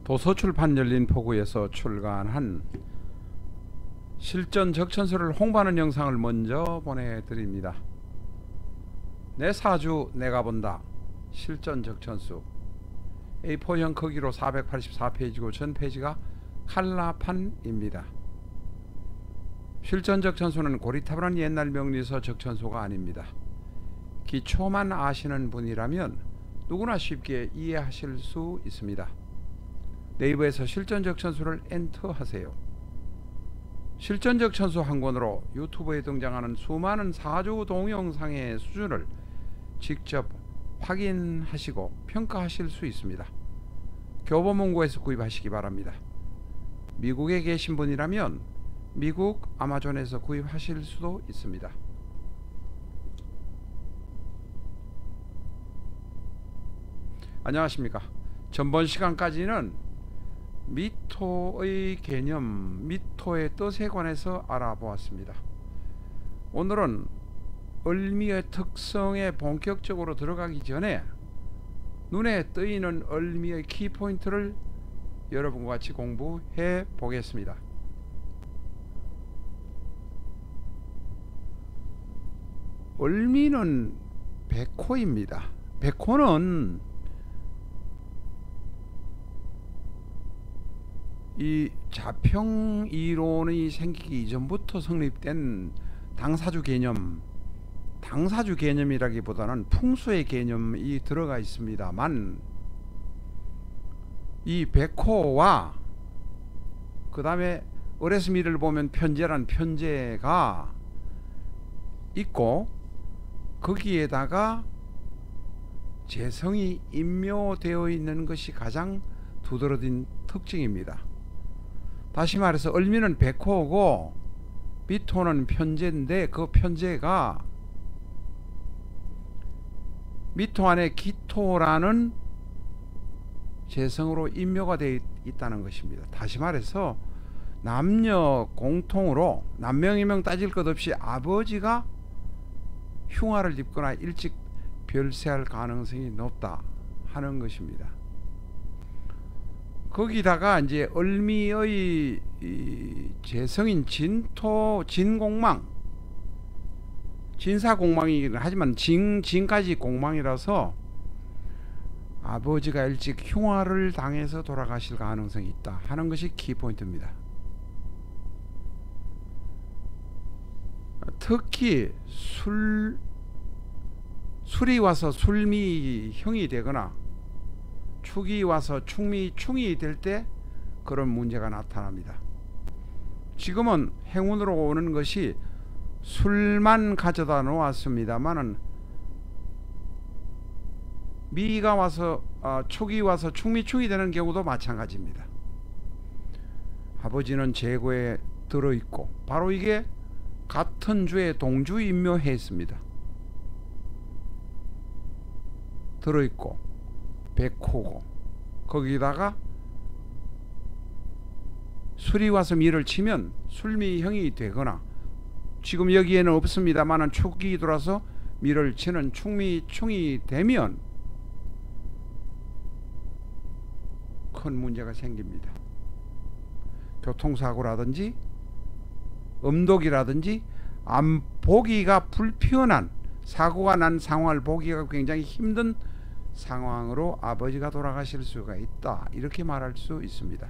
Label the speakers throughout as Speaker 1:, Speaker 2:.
Speaker 1: 도서출판 열린 포구에서 출간한 실전 적천수를 홍보하는 영상을 먼저 보내드립니다. 내 사주 내가 본다. 실전 적천수 A4형 크기로 484페이지고 전 페이지가 칼라판입니다. 실전 적천수는 고리타분한 옛날 명리서 적천수가 아닙니다. 기초만 아시는 분이라면 누구나 쉽게 이해하실 수 있습니다. 네이버에서 실전 적천수를 엔터하세요. 실전 적천수 한 권으로 유튜브에 등장하는 수많은 사주 동영상의 수준을 직접 확인하시고 평가하실 수 있습니다. 교보문고에서 구입하시기 바랍니다. 미국에 계신 분이라면 미국 아마존에서 구입하실 수도 있습니다. 안녕하십니까. 전번 시간까지는 미토의 개념, 미토의 뜻에 관해서 알아보았습니다. 오늘은 을미의 특성에 본격적으로 들어가기 전에 눈에 뜨이는 을미의 키포인트를 여러분과 같이 공부해 보겠습니다. 을미는 백호입니다. 백호는 이 자평 이론이 생기기 이전부터 성립된 당사주 개념이라기보다는 풍수의 개념이 들어가 있습니다만, 이 백호와 그 다음에 을에서미를 보면 편재란 편재가 있고, 거기에다가 재성이 임묘되어 있는 것이 가장 두드러진 특징입니다. 다시 말해서 을미는 백호고 미토는 편재인데, 그 편재가 미토 안에 기토라는 재성으로 임묘가 되어 있다는 것입니다. 다시 말해서 남녀 공통으로 남명이명 따질 것 없이 아버지가 흉화를 입거나 일찍 별세할 가능성이 높다 하는 것입니다. 거기다가 이제 을미의 재성인 진토, 진공망, 진사공망이긴 하지만 진까지 공망이라서 아버지가 일찍 흉화를 당해서 돌아가실 가능성이 있다 하는 것이 키포인트입니다. 특히 술이 와서 술미형이 되거나 축이 와서 충이 될 때 그런 문제가 나타납니다. 지금은 행운으로 오는 것이 술만 가져다 놓았습니다만은 미가 와서 축이 와서 충이 되는 경우도 마찬가지입니다. 아버지는 재고에 들어있고, 바로 이게 같은 주에 동주임묘했습니다. 들어있고 백호고, 거기다가 술이 와서 미를 치면 술미형이 되거나, 지금 여기에는 없습니다만 축이 들어와서 미를 치는 충이 되면 큰 문제가 생깁니다. 교통사고라든지 음독이라든지 안 보기가 불편한, 사고가 난 상황을 보기가 굉장히 힘든 상황으로 아버지가 돌아가실 수가 있다, 이렇게 말할 수 있습니다.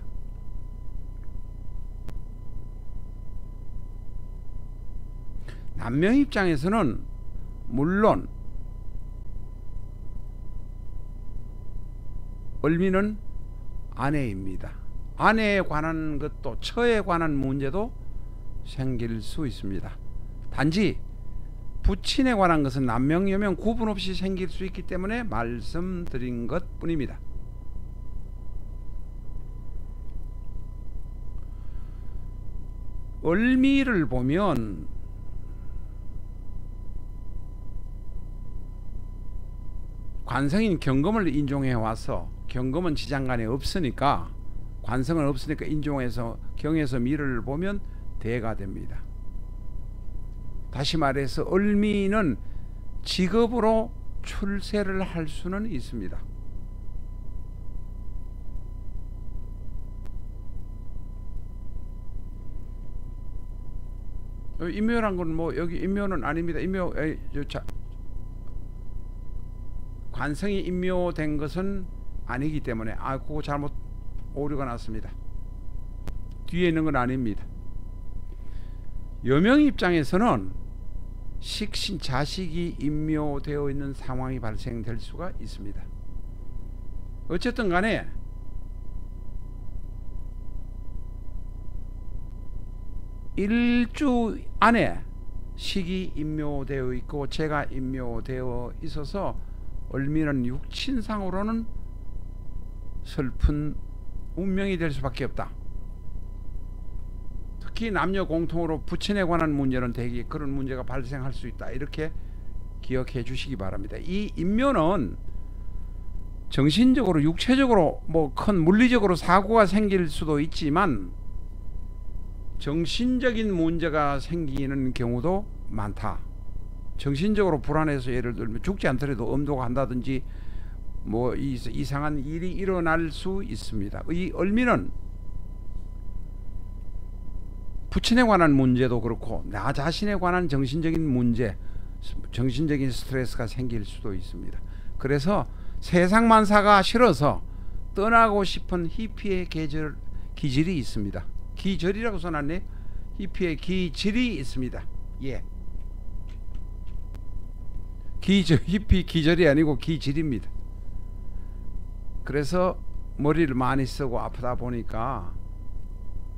Speaker 1: 남명 입장에서는 물론 을미는 아내입니다. 아내에 관한 것도, 처에 관한 문제도 생길 수 있습니다. 단지 부친에 관한 것은 남명 여명 구분 없이 생길 수 있기 때문에 말씀드린 것 뿐입니다. 을미를 보면 관성인 경금을 인종해 와서, 경금은 지장간에 없으니까, 관성은 없으니까 인종해서 경에서 미를 보면 대가 됩니다. 다시 말해서 을미는 직업으로 출세를 할 수는 있습니다. 임묘란 건 뭐 여기 임묘는 아닙니다. 임묘 관성이 임묘된 것은 아니기 때문에 그거 잘못 오류가 났습니다. 뒤에 있는 건 아닙니다. 여명 입장에서는 식신 자식이 임묘되어 있는 상황이 발생될 수가 있습니다. 어쨌든 간에 일주 안에 식이 임묘되어 있고 제가 임묘되어 있어서 을미는 육친상으로는 슬픈 운명이 될 수밖에 없다. 특히 남녀 공통으로 부친에 관한 문제는 대개 그런 문제가 발생할 수 있다. 이렇게 기억해 주시기 바랍니다. 이 임묘는 정신적으로 육체적으로 뭐 큰 물리적으로 사고가 생길 수도 있지만 정신적인 문제가 생기는 경우도 많다. 정신적으로 불안해서 예를 들면 죽지 않더라도 엄도가 한다든지 뭐 이상한 일이 일어날 수 있습니다. 이 을미는 부친에 관한 문제도 그렇고 나 자신에 관한 정신적인 문제, 정신적인 스트레스가 생길 수도 있습니다. 그래서 세상만사가 싫어서 떠나고 싶은 희피의 기질이 있습니다. 기절이라고 써놨네. 희피의 기질이 있습니다. 예. 희피 기절이 아니고 기질입니다. 그래서 머리를 많이 쓰고 아프다 보니까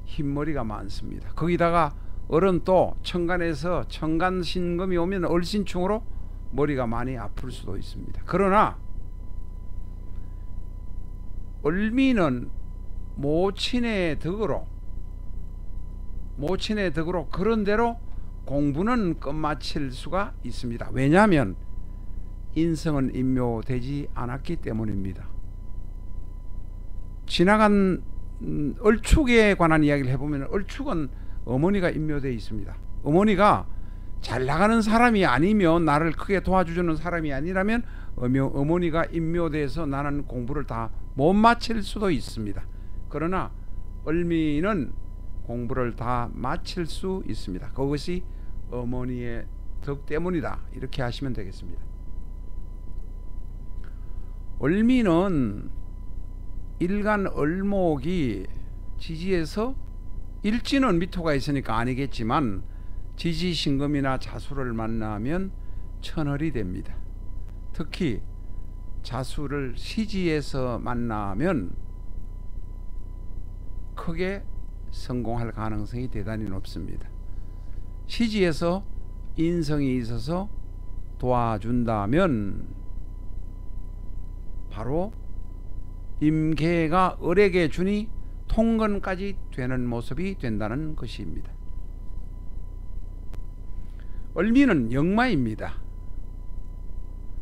Speaker 1: 흰머리가 많습니다. 거기다가 어른 또 천간에서 천간신금이 오면 을신충으로 머리가 많이 아플 수도 있습니다. 그러나 을미는 모친의 덕으로 그런대로 공부는 끝마칠 수가 있습니다. 왜냐하면 인성은 임묘되지 않았기 때문입니다. 지나간 을축에 관한 이야기를 해보면 을축은 어머니가 임묘되어 있습니다. 어머니가 잘 나가는 사람이 아니면 나를 크게 도와주는 사람이 아니라면 어머니가 임묘돼서 나는 공부를 다 못 마칠 수도 있습니다. 그러나 을미는 공부를 다 마칠 수 있습니다. 그것이 어머니의 덕 때문이다. 이렇게 하시면 되겠습니다. 을미는 일간 을목이 지지에서 일지는 미토가 있으니까 아니겠지만 지지신금이나 자수를 만나면 천을이 됩니다. 특히 자수를 시지에서 만나면 크게 성공할 가능성이 대단히 높습니다. 시지에서 인성이 있어서 도와준다면 바로 임계가 을에게 주니 통근까지 되는 모습이 된다는 것입니다. 을미는 역마입니다.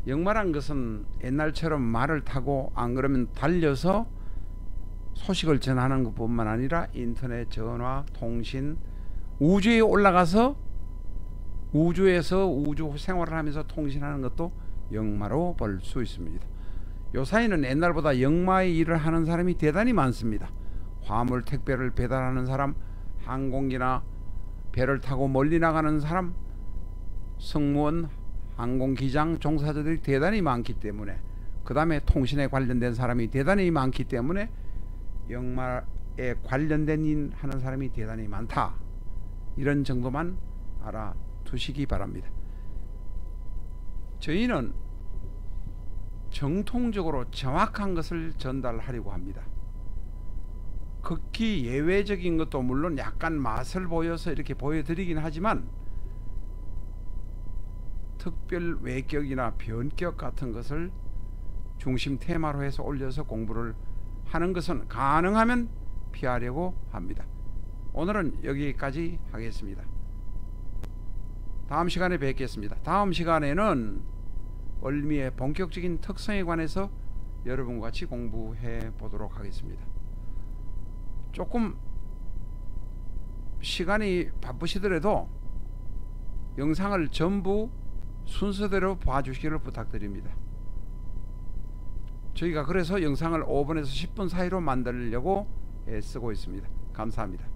Speaker 1: 역마란 것은 옛날처럼 말을 타고 안 그러면 달려서 소식을 전하는 것뿐만 아니라 인터넷, 전화, 통신, 우주에 올라가서 우주에서 우주 생활을 하면서 통신하는 것도 역마로 볼 수 있습니다. 요사이는 옛날보다 역마의 일을 하는 사람이 대단히 많습니다. 화물 택배를 배달하는 사람, 항공기나 배를 타고 멀리 나가는 사람, 승무원, 항공기장 종사자들이 대단히 많기 때문에, 그 다음에 통신에 관련된 사람이 대단히 많기 때문에 역마에 관련된 일 하는 사람이 대단히 많다. 이런 정도만 알아두시기 바랍니다. 저희는 정통적으로 정확한 것을 전달하려고 합니다. 극히 예외적인 것도 물론 약간 맛을 보여서 이렇게 보여드리긴 하지만 특별 외격이나 변격 같은 것을 중심 테마로 해서 올려서 공부를 하는 것은 가능하면 피하려고 합니다. 오늘은 여기까지 하겠습니다. 다음 시간에 뵙겠습니다. 다음 시간에는 을미의 본격적인 특성에 관해서 여러분과 같이 공부해 보도록 하겠습니다. 조금 시간이 바쁘시더라도 영상을 전부 순서대로 봐주시기를 부탁드립니다. 저희가 그래서 영상을 5분에서 10분 사이로 만들려고 애쓰고 있습니다. 감사합니다.